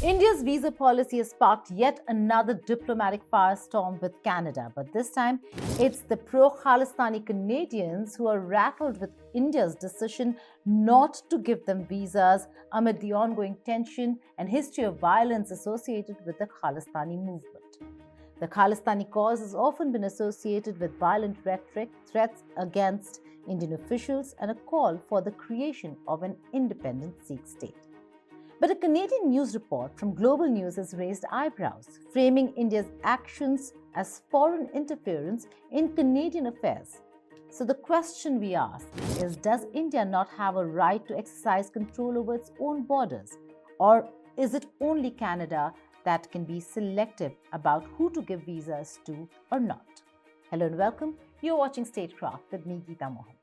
India's visa policy has sparked yet another diplomatic firestorm with Canada, but this time it's the pro-Khalistani Canadians who are rattled with India's decision not to give them visas amid the ongoing tension and history of violence associated with the Khalistani movement. The Khalistani cause has often been associated with violent rhetoric, threats against Indian officials, and a call for the creation of an independent Sikh state. But a Canadian news report from Global News has raised eyebrows, framing India's actions as foreign interference in Canadian affairs. So the question we ask is, does India not have a right to exercise control over its own borders? Or is it only Canada that can be selective about who to give visas to or not? Hello and welcome. You're watching Statecraft with me, Geeta Mohan.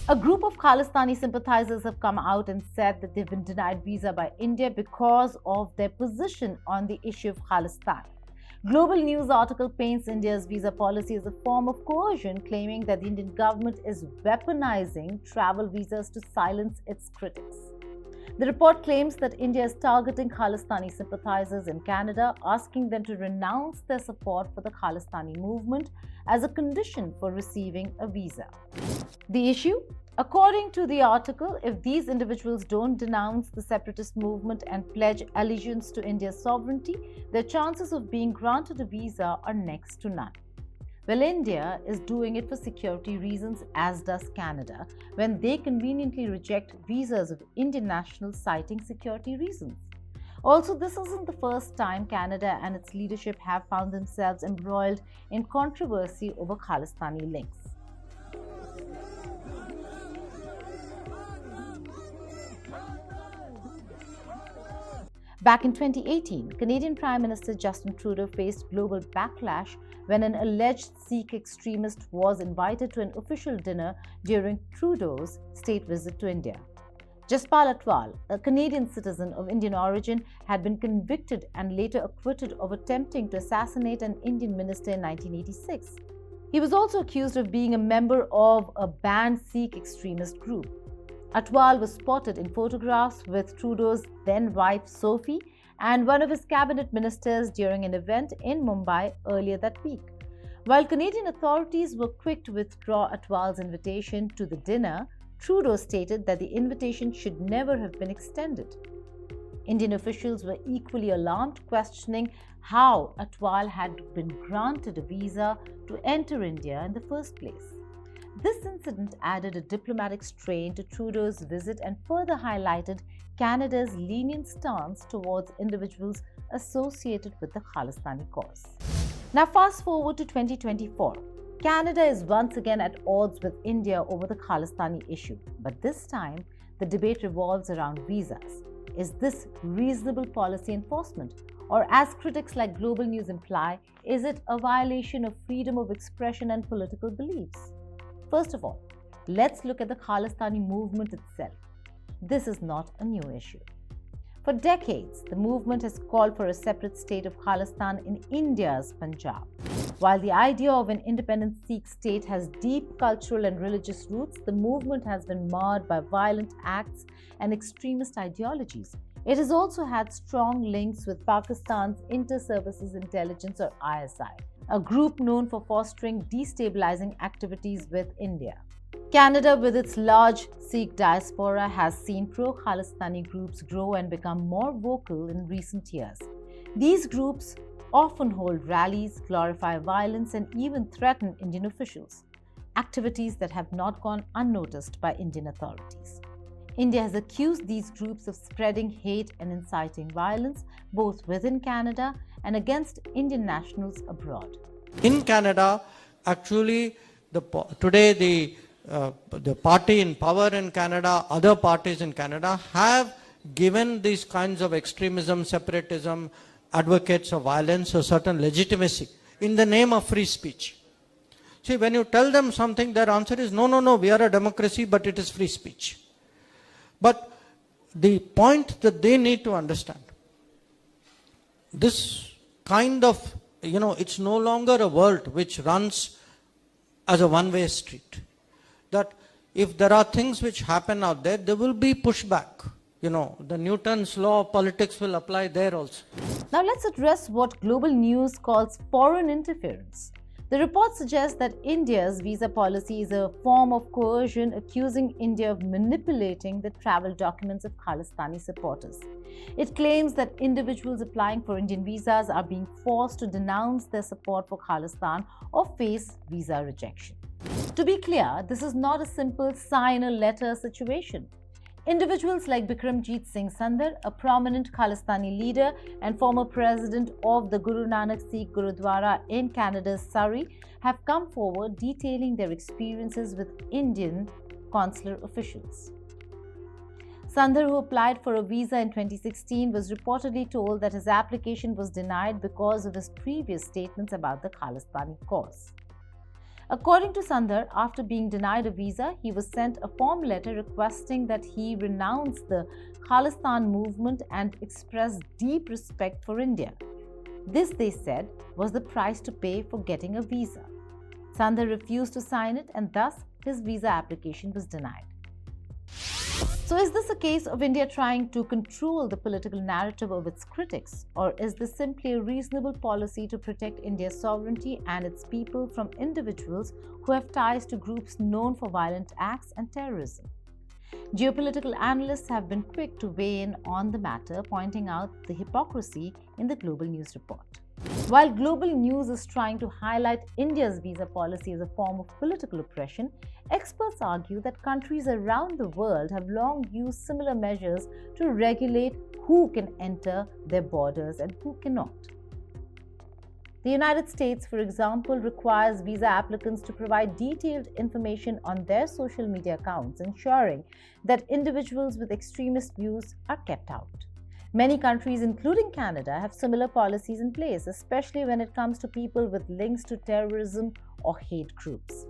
A group of Khalistani sympathizers have come out and said that they've been denied visa by India because of their position on the issue of Khalistan. Global News article paints India's visa policy as a form of coercion, claiming that the Indian government is weaponizing travel visas to silence its critics. The report claims that India is targeting Khalistani sympathizers in Canada, asking them to renounce their support for the Khalistani movement as a condition for receiving a visa. The issue? According to the article, if these individuals don't denounce the separatist movement and pledge allegiance to India's sovereignty, their chances of being granted a visa are next to none. Well, India is doing it for security reasons, as does Canada, when they conveniently reject visas of Indian nationals citing security reasons. Also, this isn't the first time Canada and its leadership have found themselves embroiled in controversy over Khalistani links. Back in 2018, Canadian Prime Minister Justin Trudeau faced global backlash when an alleged Sikh extremist was invited to an official dinner during Trudeau's state visit to India. Jaspal Atwal, a Canadian citizen of Indian origin, had been convicted and later acquitted of attempting to assassinate an Indian minister in 1986. He was also accused of being a member of a banned Sikh extremist group. Atwal was spotted in photographs with Trudeau's then-wife Sophie and one of his cabinet ministers during an event in Mumbai earlier that week. While Canadian authorities were quick to withdraw Atwal's invitation to the dinner, Trudeau stated that the invitation should never have been extended. Indian officials were equally alarmed, questioning how Atwal had been granted a visa to enter India in the first place. This incident added a diplomatic strain to Trudeau's visit and further highlighted Canada's lenient stance towards individuals associated with the Khalistani cause. Now, fast forward to 2024. Canada is once again at odds with India over the Khalistani issue, but this time the debate revolves around visas. Is this reasonable policy enforcement? Or, as critics like Global News imply, is it a violation of freedom of expression and political beliefs? First of all, let's look at the Khalistani movement itself. This is not a new issue. For decades, the movement has called for a separate state of Khalistan in India's Punjab. While the idea of an independent Sikh state has deep cultural and religious roots, the movement has been marred by violent acts and extremist ideologies. It has also had strong links with Pakistan's Inter-Services Intelligence, or ISI, a group known for fostering destabilizing activities with India. Canada, with its large Sikh diaspora, has seen pro-Khalistani groups grow and become more vocal in recent years. These groups often hold rallies, glorify violence, and even threaten Indian officials, activities that have not gone unnoticed by Indian authorities. India has accused these groups of spreading hate and inciting violence both within Canada and against Indian nationals abroad. In Canada, actually, today the party in power in Canada, other parties in Canada have given these kinds of extremism, separatism, advocates of violence a certain legitimacy in the name of free speech. See, when you tell them something, their answer is, no, we are a democracy, but it is free speech. But the point that they need to understand, this kind of, it's no longer a world which runs as a one-way street. That if there are things which happen out there, there will be pushback. The Newton's law of politics will apply there also. Now let's address what global news calls foreign interference. The report suggests that India's visa policy is a form of coercion, accusing India of manipulating the travel documents of Khalistani supporters. It claims that individuals applying for Indian visas are being forced to denounce their support for Khalistan or face visa rejection. To be clear, this is not a simple sign a letter situation. Individuals like Bikramjit Singh Sandhar, a prominent Khalistani leader and former president of the Guru Nanak Sikh Gurudwara in Canada's Surrey, have come forward detailing their experiences with Indian consular officials. Sandhar, who applied for a visa in 2016, was reportedly told that his application was denied because of his previous statements about the Khalistani cause. According to Sandhar, after being denied a visa, he was sent a form letter requesting that he renounce the Khalistan movement and express deep respect for India. This, they said, was the price to pay for getting a visa. Sandhar refused to sign it, and thus his visa application was denied. So is this a case of India trying to control the political narrative of its critics, or is this simply a reasonable policy to protect India's sovereignty and its people from individuals who have ties to groups known for violent acts and terrorism? Geopolitical analysts have been quick to weigh in on the matter, pointing out the hypocrisy in the Global News report. While Global News is trying to highlight India's visa policy as a form of political oppression, experts argue that countries around the world have long used similar measures to regulate who can enter their borders and who cannot. The United States, for example, requires visa applicants to provide detailed information on their social media accounts, ensuring that individuals with extremist views are kept out. Many countries, including Canada, have similar policies in place, especially when it comes to people with links to terrorism or hate groups.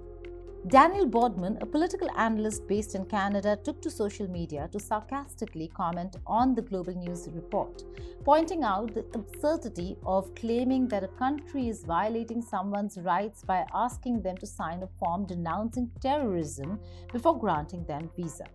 Daniel Bodman, a political analyst based in Canada, took to social media to sarcastically comment on the Global News report, pointing out the absurdity of claiming that a country is violating someone's rights by asking them to sign a form denouncing terrorism before granting them visa.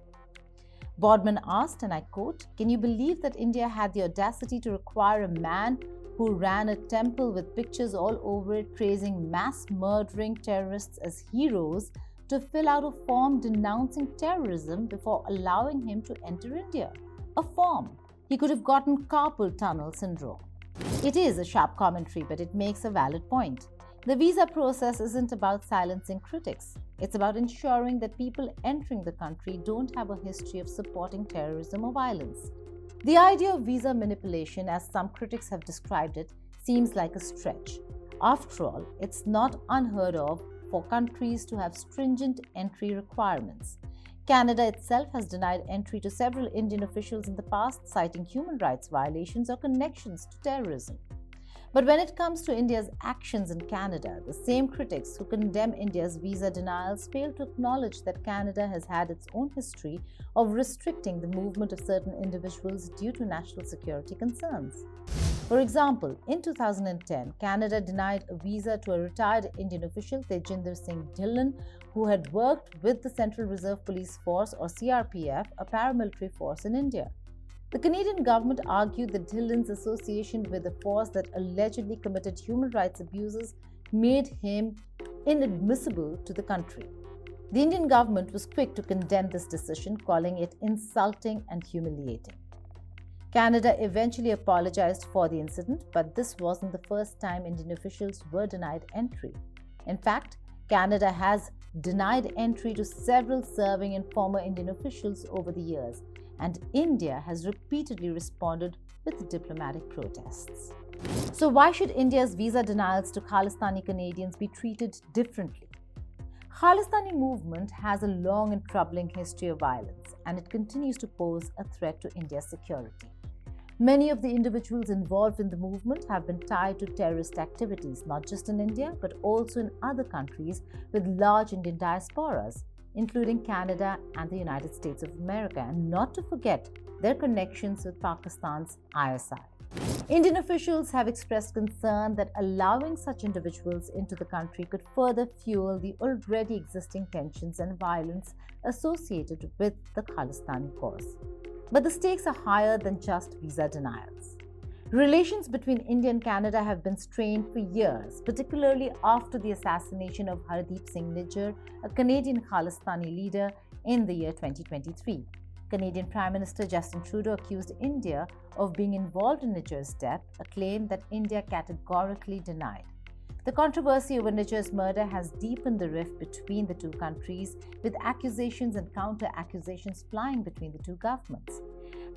Bodman asked, and I quote, "Can you believe that India had the audacity to require a man who ran a temple with pictures all over it praising mass murdering terrorists as heroes to fill out a form denouncing terrorism before allowing him to enter India? A form. He could have gotten carpal tunnel syndrome." It is a sharp commentary, but it makes a valid point. The visa process isn't about silencing critics. It's about ensuring that people entering the country don't have a history of supporting terrorism or violence. The idea of visa manipulation, as some critics have described it, seems like a stretch. After all, it's not unheard of for countries to have stringent entry requirements. Canada itself has denied entry to several Indian officials in the past, citing human rights violations or connections to terrorism. But when it comes to India's actions in Canada, the same critics who condemn India's visa denials fail to acknowledge that Canada has had its own history of restricting the movement of certain individuals due to national security concerns. For example, in 2010, Canada denied a visa to a retired Indian official, Tejinder Singh Dhillon, who had worked with the Central Reserve Police Force or CRPF, a paramilitary force in India. The Canadian government argued that Dhillon's association with a force that allegedly committed human rights abuses made him inadmissible to the country. The Indian government was quick to condemn this decision, calling it insulting and humiliating. Canada eventually apologized for the incident, but this wasn't the first time Indian officials were denied entry. In fact, Canada has denied entry to several serving and former Indian officials over the years, and India has repeatedly responded with diplomatic protests. So why should India's visa denials to Khalistani Canadians be treated differently? Khalistani movement has a long and troubling history of violence, and it continues to pose a threat to India's security. Many of the individuals involved in the movement have been tied to terrorist activities, not just in India, but also in other countries with large Indian diasporas, including Canada and the United States of America, and not to forget their connections with Pakistan's ISI. Indian officials have expressed concern that allowing such individuals into the country could further fuel the already existing tensions and violence associated with the Khalistani cause. But the stakes are higher than just visa denials. Relations between India and Canada have been strained for years, particularly after the assassination of Hardeep Singh Nijjar, a Canadian Khalistani leader, in the year 2023. Canadian Prime Minister Justin Trudeau accused India of being involved in Nijjar's death, a claim that India categorically denied. The controversy over Nijjar's murder has deepened the rift between the two countries, with accusations and counter-accusations flying between the two governments.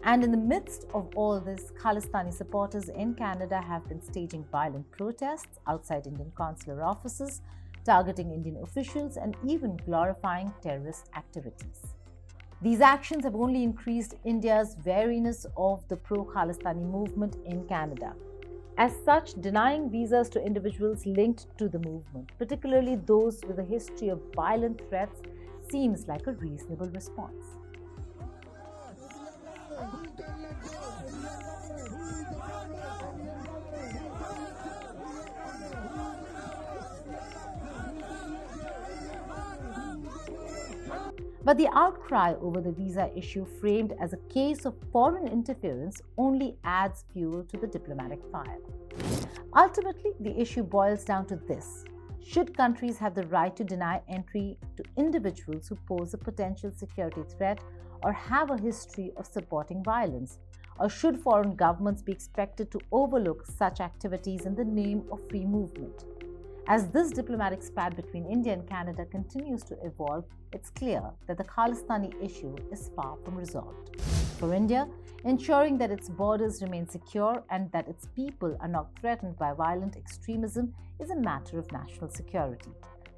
And in the midst of all this, Khalistani supporters in Canada have been staging violent protests outside Indian consular offices, targeting Indian officials, and even glorifying terrorist activities. These actions have only increased India's wariness of the pro-Khalistani movement in Canada. As such, denying visas to individuals linked to the movement, particularly those with a history of violent threats, seems like a reasonable response. But the outcry over the visa issue, framed as a case of foreign interference, only adds fuel to the diplomatic fire. Ultimately, the issue boils down to this: should countries have the right to deny entry to individuals who pose a potential security threat or have a history of supporting violence? Or should foreign governments be expected to overlook such activities in the name of free movement? As this diplomatic spat between India and Canada continues to evolve, it's clear that the Khalistani issue is far from resolved. For India, ensuring that its borders remain secure and that its people are not threatened by violent extremism is a matter of national security.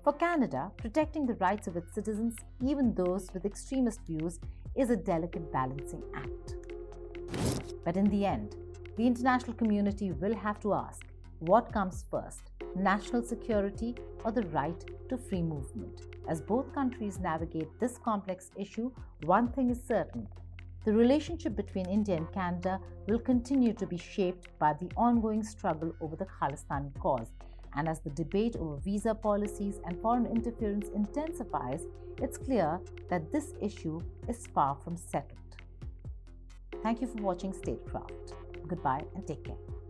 For Canada, protecting the rights of its citizens, even those with extremist views, is a delicate balancing act. But in the end, the international community will have to ask, what comes first, national security or the right to free movement? As both countries navigate this complex issue, one thing is certain: the relationship between India and Canada will continue to be shaped by the ongoing struggle over the Khalistani cause. And as the debate over visa policies and foreign interference intensifies, it's clear that this issue is far from settled. Thank you for watching Statecraft. Goodbye and take care.